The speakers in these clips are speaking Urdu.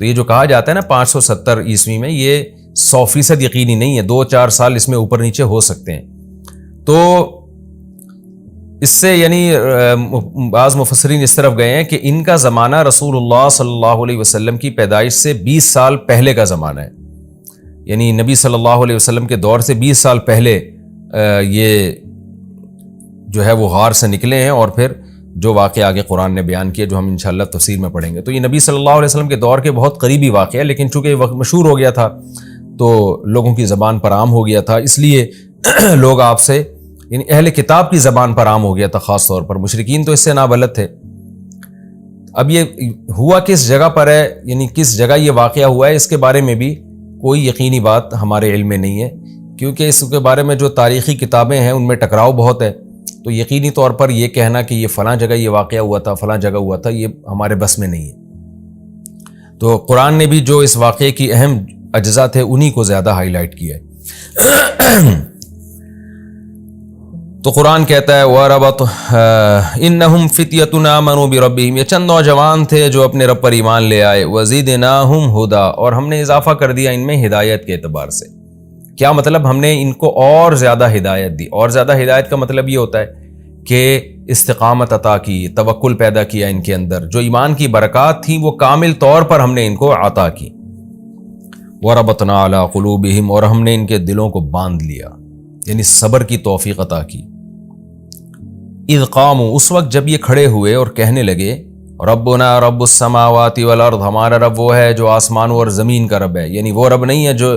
تو یہ جو کہا جاتا ہے نا 570 عیسوی میں، یہ 100% یقینی نہیں ہے، 2-4 سال اس میں اوپر نیچے ہو سکتے ہیں۔ تو اس سے یعنی بعض مفسرین اس طرف گئے ہیں کہ ان کا زمانہ رسول اللہ صلی اللہ علیہ وسلم کی پیدائش سے 20 سال پہلے کا زمانہ ہے، یعنی نبی صلی اللہ علیہ وسلم کے دور سے 20 سال پہلے یہ جو ہے وہ غار سے نکلے ہیں، اور پھر جو واقعہ آگے قرآن نے بیان کیا جو ہم انشاءاللہ تفسیر میں پڑھیں گے۔ تو یہ نبی صلی اللہ علیہ وسلم کے دور کے بہت قریبی واقعہ ہے، لیکن چونکہ وقت مشہور ہو گیا تھا تو لوگوں کی زبان پر عام ہو گیا تھا، اس لیے لوگ آپ سے یعنی اہل کتاب کی زبان پر عام ہو گیا تھا، خاص طور پر مشرکین تو اس سے نابلد تھے۔ اب یہ ہوا کس جگہ پر ہے، یعنی کس جگہ یہ واقعہ ہوا ہے، اس کے بارے میں بھی کوئی یقینی بات ہمارے علم میں نہیں ہے، کیونکہ اس کے بارے میں جو تاریخی کتابیں ہیں ان میں ٹکراؤ بہت ہے، تو یقینی طور پر یہ کہنا کہ یہ فلاں جگہ یہ واقعہ ہوا تھا، فلاں جگہ ہوا تھا، یہ ہمارے بس میں نہیں ہے۔ تو قرآن نے بھی جو اس واقعے کی اہم اجزاء تھے انہی کو زیادہ ہائی لائٹ کیا ہے۔ تو قرآن کہتا ہے وَرَبَطْ إِنَّهُمْ فِتْيَةٌ آمَنُوا بِرَبِّهِمْ، یہ چند نوجوان تھے جو اپنے رب پر ایمان لے آئے، وَزِدْنَاهُمْ هُدًى، اور ہم نے اضافہ کر دیا ان میں ہدایت کے اعتبار سے۔ کیا مطلب؟ ہم نے ان کو اور زیادہ ہدایت دی، اور زیادہ ہدایت کا مطلب یہ ہوتا ہے کہ استقامت عطا کی، توکل پیدا کیا ان کے اندر، جو ایمان کی برکات تھیں وہ کامل طور پر ہم نے ان کو عطا کی۔ وَرَبَطْنَا عَلَىٰ قُلُوبِهِمْ، اور ہم نے ان کے دلوں کو باندھ لیا، یعنی صبر کی توفیق عطا کی۔ اذ قاموا، اس وقت جب یہ کھڑے ہوئے اور کہنے لگے ربنا رب السماوات والارض، ہمارا رب وہ ہے جو آسمانوں اور زمین کا رب ہے، یعنی وہ رب نہیں ہے جو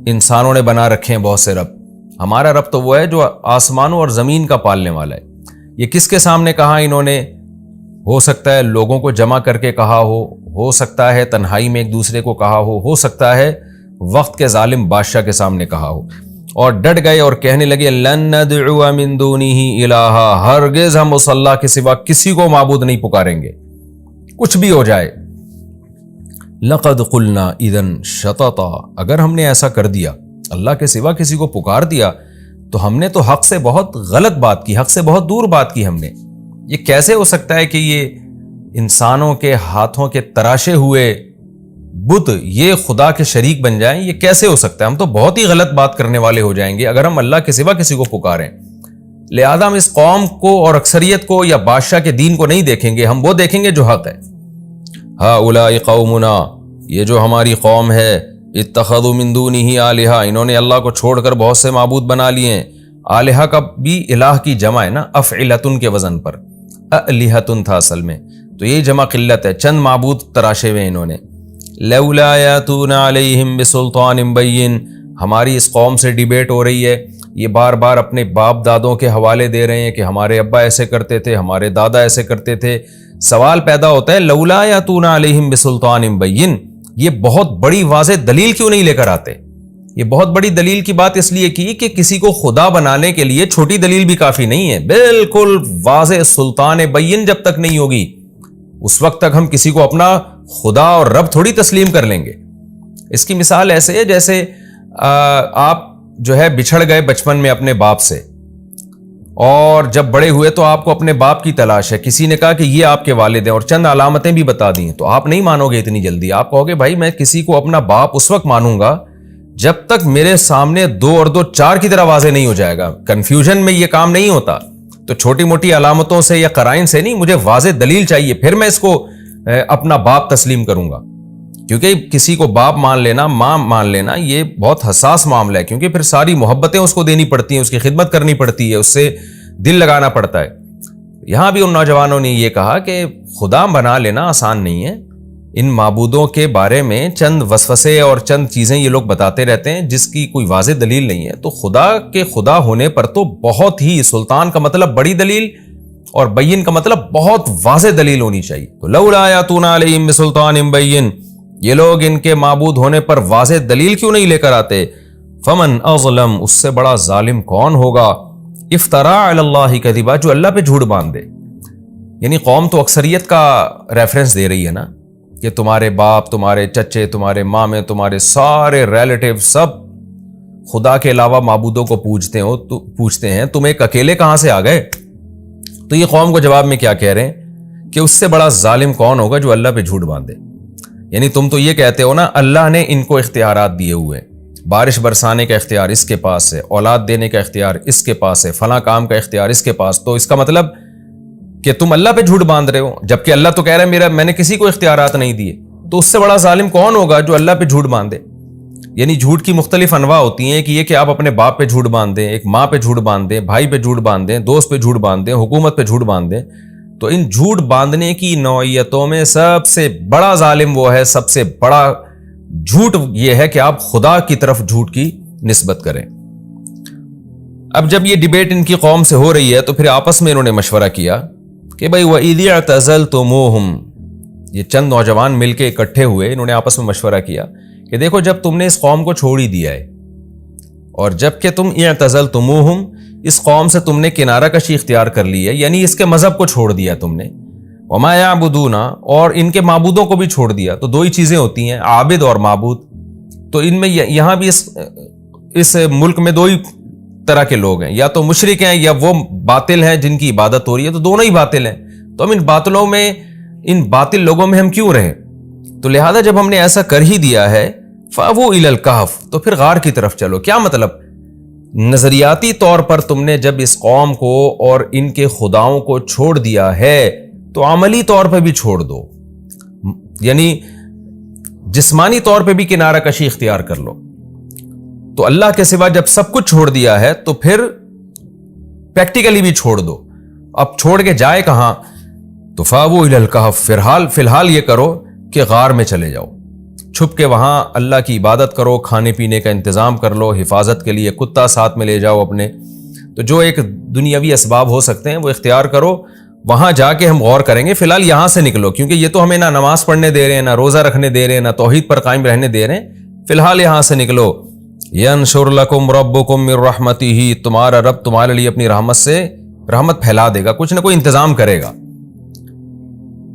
انسانوں نے بنا رکھے ہیں بہت سے رب، ہمارا رب تو وہ ہے جو آسمانوں اور زمین کا پالنے والا ہے۔ یہ کس کے سامنے کہا انہوں نے؟ ہو سکتا ہے لوگوں کو جمع کر کے کہا ہو سکتا ہے تنہائی میں ایک دوسرے کو کہا ہو سکتا ہے وقت کے ظالم بادشاہ کے سامنے کہا ہو، اور ڈٹ گئے اور کہنے لگے لن ندعو من دونہ الہا، ہرگز ہم اس اللہ کے سوا کسی کو معبود نہیں پکاریں گے، کچھ بھی ہو جائے۔ لقد قلنا اذا شططا، اگر ہم نے ایسا کر دیا، اللہ کے سوا کسی کو پکار دیا، تو ہم نے تو حق سے بہت غلط بات کی، حق سے بہت دور بات کی ہم نے۔ یہ کیسے ہو سکتا ہے کہ یہ انسانوں کے ہاتھوں کے تراشے ہوئے بت یہ خدا کے شریک بن جائیں؟ یہ کیسے ہو سکتا ہے؟ ہم تو بہت ہی غلط بات کرنے والے ہو جائیں گے اگر ہم اللہ کے سوا کسی کو پکاریں۔ لہذا ہم اس قوم کو اور اکثریت کو یا بادشاہ کے دین کو نہیں دیکھیں گے، ہم وہ دیکھیں گے جو حق ہے۔ ہؤلاء قومنا، یہ جو ہماری قوم ہے، اتخذوا من دونہ آلہہ، انہوں نے اللہ کو چھوڑ کر بہت سے معبود بنا لیے ہیں۔ آلہہ کا بھی الہ کی جمع ہے نا، افعلتن کے وزن پر، الہتن تھا اصل میں، تو یہ جمع قلت ہے، چند معبود تراشے ہوئے انہوں نے۔ لولا یاتون علیہم بسلطان بین، ہماری اس قوم سے ڈیبیٹ ہو رہی ہے، یہ بار بار اپنے باپ دادوں کے حوالے دے رہے ہیں کہ ہمارے ابا ایسے کرتے تھے، ہمارے دادا ایسے کرتے تھے۔ سوال پیدا ہوتا ہے لولا یاتون علیہم بسلطان بین، یہ بہت بڑی واضح دلیل کیوں نہیں لے کر آتے؟ یہ بہت بڑی دلیل کی بات اس لیے کی کہ کسی کو خدا بنانے کے لیے چھوٹی دلیل بھی کافی نہیں ہے، بالکل واضح سلطان بین جب تک نہیں ہوگی اس وقت تک ہم کسی کو اپنا خدا اور رب تھوڑی تسلیم کر لیں گے۔ اس کی مثال ایسے ہے جیسے آپ جو ہے بچھڑ گئے بچپن میں اپنے باپ سے، اور جب بڑے ہوئے تو آپ کو اپنے باپ کی تلاش ہے، کسی نے کہا کہ یہ آپ کے والد ہیں اور چند علامتیں بھی بتا دی ہیں، تو آپ نہیں مانو گے اتنی جلدی، آپ کہو گے بھائی میں کسی کو اپنا باپ اس وقت مانوں گا جب تک میرے سامنے 2 اور 2 4 کی طرح واضح نہیں ہو جائے گا۔ کنفیوژن میں یہ کام نہیں ہوتا، تو چھوٹی موٹی علامتوں سے یا قرائن سے نہیں، مجھے واضح دلیل چاہیے، پھر میں اس کو اپنا باپ تسلیم کروں گا۔ کیونکہ کسی کو باپ مان لینا، ماں مان لینا، یہ بہت حساس معاملہ ہے، کیونکہ پھر ساری محبتیں اس کو دینی پڑتی ہیں، اس کی خدمت کرنی پڑتی ہے، اس سے دل لگانا پڑتا ہے۔ یہاں بھی ان نوجوانوں نے یہ کہا کہ خدا بنا لینا آسان نہیں ہے، ان معبودوں کے بارے میں چند وسوسے اور چند چیزیں یہ لوگ بتاتے رہتے ہیں جس کی کوئی واضح دلیل نہیں ہے، تو خدا کے خدا ہونے پر تو بہت ہی، سلطان کا مطلب بڑی دلیل اور بین کا مطلب بہت واضح دلیل ہونی چاہیے۔ تو لولا یاتون علیہم بسلطان بین، یہ لوگ ان کے معبود ہونے پر واضح دلیل کیوں نہیں لے کر آتے؟ فمن اظلم، اس سے بڑا ظالم کون ہوگا؟ افترا علی اللہ کذبا، جو اللہ پہ جھوٹ باندھ دے۔ یعنی قوم تو اکثریت کا ریفرنس دے رہی ہے نا، کہ تمہارے باپ، تمہارے چچے، تمہارے مامے، تمہارے سارے ریلیٹیو سب خدا کے علاوہ معبودوں کو پوچھتے ہیں، تم ایک اکیلے کہاں سے آ گئے؟ تو یہ قوم کو جواب میں کیا کہہ رہے ہیں کہ اس سے بڑا ظالم کون ہوگا جو اللہ پہ جھوٹ باندھے۔ یعنی تم تو یہ کہتے ہو نا اللہ نے ان کو اختیارات دیے ہوئے ہیں، بارش برسانے کا اختیار اس کے پاس ہے، اولاد دینے کا اختیار اس کے پاس ہے، فلاں کام کا اختیار اس کے پاس، تو اس کا مطلب کہ تم اللہ پہ جھوٹ باندھ رہے ہو، جبکہ اللہ تو کہہ رہا ہے میں نے کسی کو اختیارات نہیں دیے۔ تو اس سے بڑا ظالم کون ہوگا جو اللہ پہ جھوٹ باندھے؟ یعنی جھوٹ کی مختلف انواع ہوتی ہیں، کہ یہ کہ آپ اپنے باپ پہ جھوٹ باندھ دیں، ایک ماں پہ جھوٹ باندھ دیں، بھائی پہ جھوٹ باندھ دیں، دوست پہ جھوٹ باندھ دیں، حکومت پہ جھوٹ باندھ دیں۔ تو ان جھوٹ باندھنے کی نوعیتوں میں سب سے بڑا ظالم وہ ہے، سب سے بڑا جھوٹ یہ ہے کہ آپ خدا کی طرف جھوٹ کی نسبت کریں۔ اب جب یہ ڈیبیٹ ان کی قوم سے ہو رہی ہے تو پھر آپس میں انہوں نے مشورہ کیا کہ بھائی وَإِذِ اعْتَزَلْتُمُوهُمْ، یہ چند نوجوان مل کے اکٹھے ہوئے، انہوں نے آپس میں مشورہ کیا کہ دیکھو جب تم نے اس قوم کو چھوڑ ہی دیا ہے، اور جب کہ تم اعتزلتموہم، اس قوم سے تم نے کنارہ کشی اختیار کر لی ہے، یعنی اس کے مذہب کو چھوڑ دیا تم نے، وما یعبدون، اور ان کے معبودوں کو بھی چھوڑ دیا۔ تو دو ہی چیزیں ہوتی ہیں، عابد اور معبود۔ تو ان میں یہاں بھی اس ملک میں دو ہی طرح کے لوگ ہیں، یا تو مشرک ہیں یا وہ باطل ہیں جن کی عبادت ہو رہی ہے، تو دونوں ہی باطل ہیں۔ تو ہم ان باطل لوگوں میں ہم کیوں رہیں؟ تو لہذا جب ہم نے ایسا کر ہی دیا ہے، فَأَوُوا إِلَى الْكَهْفِ، تو پھر غار کی طرف چلو۔ کیا مطلب؟ نظریاتی طور پر تم نے جب اس قوم کو اور ان کے خداؤں کو چھوڑ دیا ہے تو عملی طور پہ بھی چھوڑ دو، یعنی جسمانی طور پہ بھی کنارہ کشی اختیار کر لو۔ تو اللہ کے سوا جب سب کچھ چھوڑ دیا ہے تو پھر پریکٹیکلی بھی چھوڑ دو۔ اب چھوڑ کے جائے کہاں؟ تو فَأَوُوا إِلَى الْكَهْفِ، فی الحال یہ کرو کہ غار میں چلے جاؤ، چھپ کے وہاں اللہ کی عبادت کرو، کھانے پینے کا انتظام کر لو، حفاظت کے لیے کتا ساتھ میں لے جاؤ اپنے، تو جو ایک دنیاوی اسباب ہو سکتے ہیں وہ اختیار کرو، وہاں جا کے ہم غور کریں گے۔ فی الحال یہاں سے نکلو، کیونکہ یہ تو ہمیں نہ نماز پڑھنے دے رہے ہیں، نہ روزہ رکھنے دے رہے ہیں، نہ توحید پر قائم رہنے دے رہے ہیں، فی الحال یہاں سے نکلو۔ ینشر لکم ربکم من رحمتہ، تمہارا رب تمہارے لیے اپنی رحمت سے رحمت پھیلا دے گا، کچھ نہ کوئی انتظام کرے گا۔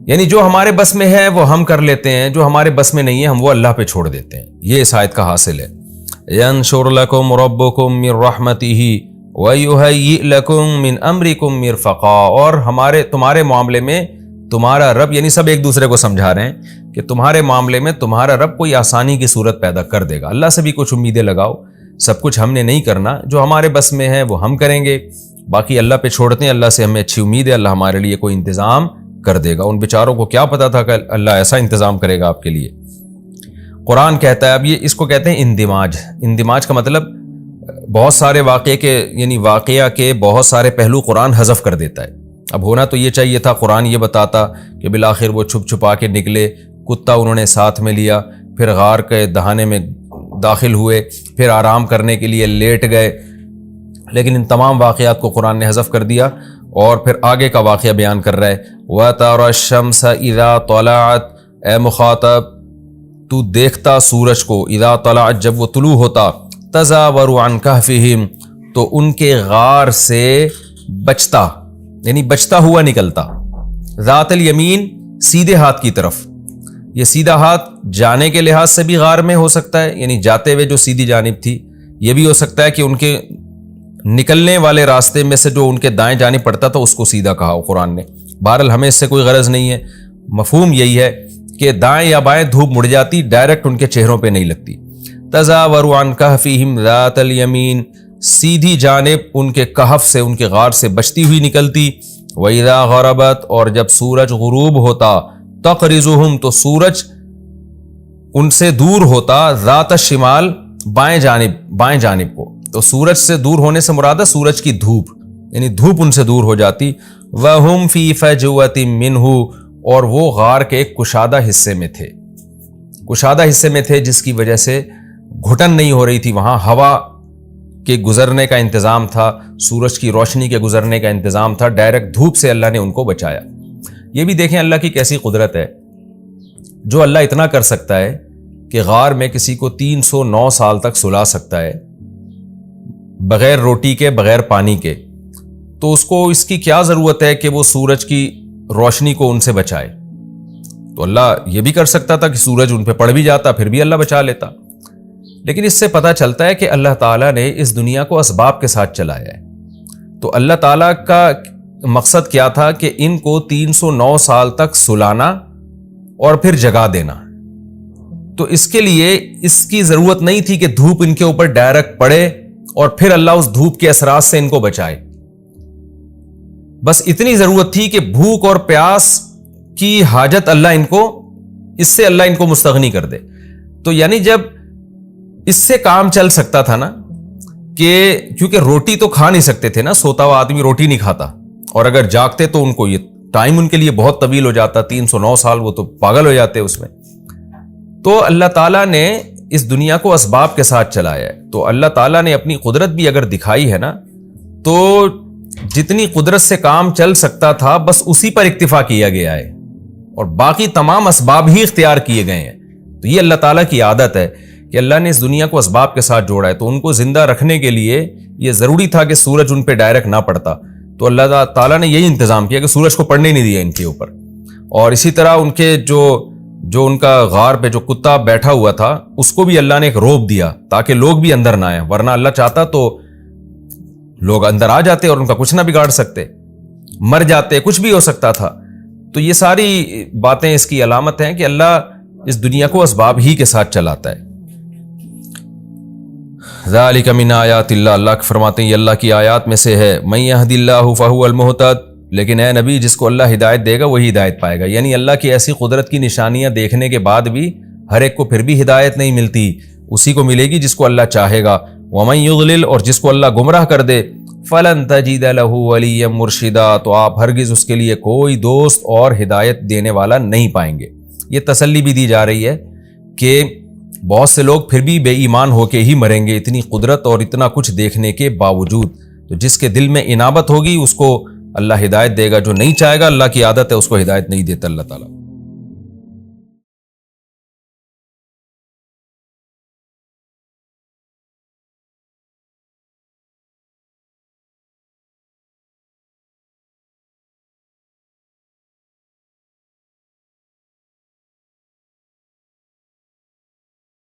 یعنی جو ہمارے بس میں ہے وہ ہم کر لیتے ہیں، جو ہمارے بس میں نہیں ہے ہم وہ اللہ پہ چھوڑ دیتے ہیں، یہ اس آیت کا حاصل ہے۔ ینشر لکم ربکم من رحمتہ وَيُهَيِّئْ لَكُم مِّنْ أَمْرِكُم مِّرْفَقًا، اور تمہارے معاملے میں تمہارا رب، یعنی سب ایک دوسرے کو سمجھا رہے ہیں کہ تمہارے معاملے میں تمہارا رب کوئی آسانی کی صورت پیدا کر دے گا۔ اللہ سے بھی کچھ امیدیں لگاؤ، سب کچھ ہم نے نہیں کرنا، جو ہمارے بس میں ہے وہ ہم کریں گے، باقی اللہ پہ چھوڑتے ہیں، اللہ سے ہمیں اچھی امید ہے، اللہ ہمارے لیے کوئی انتظام کر دے گا۔ ان بیچاروں کو کیا پتا تھا کہ اللہ ایسا انتظام کرے گا آپ کے لیے۔ قرآن کہتا ہے، اب یہ اس کو کہتے ہیں اندماج۔ اندماج کا مطلب بہت سارے واقعہ کے بہت سارے پہلو قرآن حذف کر دیتا ہے۔ اب ہونا تو یہ چاہیے تھا، قرآن یہ بتاتا کہ بالآخر وہ چھپ چھپا کے نکلے، کتا انہوں نے ساتھ میں لیا، پھر غار کے دہانے میں داخل ہوئے، پھر آرام کرنے کے لیے لیٹ گئے، لیکن ان تمام واقعات کو قرآن نے حذف کر دیا، اور پھر آگے کا واقعہ بیان کر رہا ہے۔ وَتَرَى الشَّمْسَ إِذَا طَلَعَتْ، اے مخاطب تو دیکھتا سورج کو، اذا طلعت جب وہ طلوع ہوتا، تزاور عن کہفہم تو ان کے غار سے بچتا، یعنی بچتا ہوا نکلتا، ذات الیمین سیدھے ہاتھ کی طرف۔ یہ سیدھا ہاتھ جانے کے لحاظ سے بھی غار میں ہو سکتا ہے، یعنی جاتے ہوئے جو سیدھی جانب تھی، یہ بھی ہو سکتا ہے کہ ان کے نکلنے والے راستے میں سے جو ان کے دائیں جانب پڑتا تھا اس کو سیدھا کہا قرآن نے۔ بہرحال ہمیں اس سے کوئی غرض نہیں ہے، مفہوم یہی ہے کہ دائیں یا بائیں دھوپ مڑ جاتی، ڈائریکٹ ان کے چہروں پہ نہیں لگتی۔ تزاور عن کہفہم ذات الیمین، سیدھی جانب ان کے کہف سے، ان کے غار سے بچتی ہوئی نکلتی۔ وَإِذَا غَرَبَتْ، اور جب سورج غروب ہوتا، تقرضہم تو سورج ان سے دور ہوتا، ذات الشمال بائیں جانب کو۔ تو سورج سے دور ہونے سے مراد ہے سورج کی دھوپ، یعنی دھوپ ان سے دور ہو جاتی۔ وَهُمْ فِي فَجْوَةٍ مِّنْهُ، اور وہ غار کے ایک کشادہ حصے میں تھے، جس کی وجہ سے گھٹن نہیں ہو رہی تھی، وہاں ہوا کے گزرنے کا انتظام تھا، سورج کی روشنی کے گزرنے کا انتظام تھا، ڈائریکٹ دھوپ سے اللہ نے ان کو بچایا۔ یہ بھی دیکھیں اللہ کی کیسی قدرت ہے، جو اللہ اتنا کر سکتا ہے کہ غار میں کسی کو 309 سال تک سلا سکتا ہے، بغیر روٹی کے، بغیر پانی کے، تو اس کو اس کی کیا ضرورت ہے کہ وہ سورج کی روشنی کو ان سے بچائے؟ تو اللہ یہ بھی کر سکتا تھا کہ سورج ان پہ پڑ بھی جاتا، پھر بھی اللہ بچا لیتا۔ لیکن اس سے پتہ چلتا ہے کہ اللہ تعالیٰ نے اس دنیا کو اسباب کے ساتھ چلایا ہے۔ تو اللہ تعالیٰ کا مقصد کیا تھا کہ ان کو 309 سال تک سلانا اور پھر جگا دینا، تو اس کے لیے اس کی ضرورت نہیں تھی کہ دھوپ ان کے اوپر ڈائریکٹ پڑے اور پھر اللہ اس دھوپ کے اثرات سے ان کو بچائے. بس اتنی ضرورت تھی کہ بھوک اور پیاس کی حاجت اس سے اللہ ان کو مستغنی کر دے. تو یعنی جب اس سے کام چل سکتا تھا نا، کہ کیونکہ روٹی تو کھا نہیں سکتے تھے نا، سوتا ہوا آدمی روٹی نہیں کھاتا، اور اگر جاگتے تو ان کو یہ ٹائم ان کے لیے بہت طویل ہو جاتا، 309 سال، وہ تو پاگل ہو جاتے اس میں. تو اللہ تعالیٰ نے اس دنیا کو اسباب کے ساتھ چلایا ہے. تو اللہ تعالیٰ نے اپنی قدرت بھی اگر دکھائی ہے نا، تو جتنی قدرت سے کام چل سکتا تھا بس اسی پر اکتفا کیا گیا ہے، اور باقی تمام اسباب ہی اختیار کیے گئے ہیں. تو یہ اللہ تعالیٰ کی عادت ہے کہ اللہ نے اس دنیا کو اسباب کے ساتھ جوڑا ہے. تو ان کو زندہ رکھنے کے لیے یہ ضروری تھا کہ سورج ان پہ ڈائریکٹ نہ پڑتا، تو اللہ تعالیٰ نے یہی انتظام کیا کہ سورج کو پڑنے نہیں دیا ان کے اوپر. اور اسی طرح ان کے جو ان کا غار پہ جو کتا بیٹھا ہوا تھا اس کو بھی اللہ نے ایک روب دیا تاکہ لوگ بھی اندر نہ آئیں، ورنہ اللہ چاہتا تو لوگ اندر آ جاتے اور ان کا کچھ نہ بگاڑ سکتے، مر جاتے، کچھ بھی ہو سکتا تھا. تو یہ ساری باتیں اس کی علامت ہیں کہ اللہ اس دنیا کو اسباب ہی کے ساتھ چلاتا ہے. ذالک من آیات اللہ، اللہ فرماتے ہیں یہ اللہ کی آیات میں سے ہے. من یہد اللہ فہو المہتد، لیکن اے نبی جس کو اللہ ہدایت دے گا وہی ہدایت پائے گا. یعنی اللہ کی ایسی قدرت کی نشانیاں دیکھنے کے بعد بھی ہر ایک کو پھر بھی ہدایت نہیں ملتی، اسی کو ملے گی جس کو اللہ چاہے گا. ومن یضلل، اور جس کو اللہ گمراہ کر دے، فلن تجد له ولیا مرشدا، تو آپ ہرگز اس کے لیے کوئی دوست اور ہدایت دینے والا نہیں پائیں گے. یہ تسلی بھی دی جا رہی ہے کہ بہت سے لوگ پھر بھی بے ایمان ہو کے ہی مریں گے اتنی قدرت اور اتنا کچھ دیکھنے کے باوجود. تو جس کے دل میں انابت ہوگی اس کو اللہ ہدایت دے گا، جو نہیں چاہے گا اللہ کی عادت ہے اس کو ہدایت نہیں دیتا اللہ تعالیٰ.